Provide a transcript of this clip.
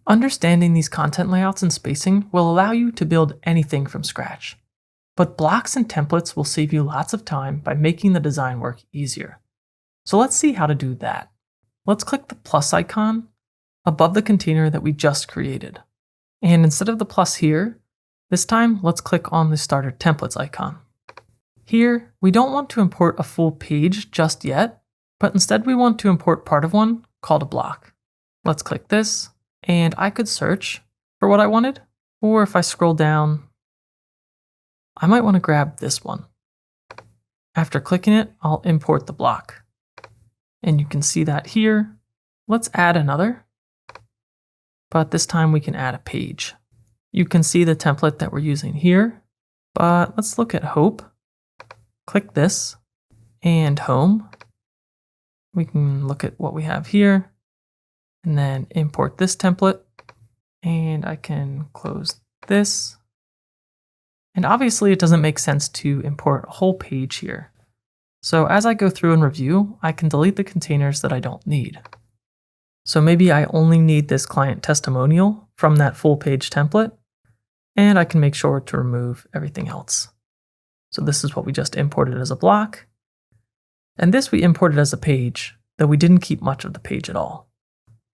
Understanding these content layouts and spacing will allow you to build anything from scratch. But blocks and templates will save you lots of time by making the design work easier. So let's see how to do that. Let's click the plus icon above the container that we just created. And instead of the plus here, this time let's click on the starter templates icon. Here, we don't want to import a full page just yet, but instead we want to import part of one called a block. Let's click this, and I could search for what I wanted, or if I scroll down, I might want to grab this one. After clicking it, I'll import the block. And you can see that here. Let's add another, but this time we can add a page. You can see the template that we're using here, but let's look at Hope. Click this and Home. We can look at what we have here and then import this template, and I can close this. And obviously it doesn't make sense to import a whole page here. So as I go through and review, I can delete the containers that I don't need. So maybe I only need this client testimonial from that full page template, and I can make sure to remove everything else. So this is what we just imported as a block. And this we imported as a page, though we didn't keep much of the page at all.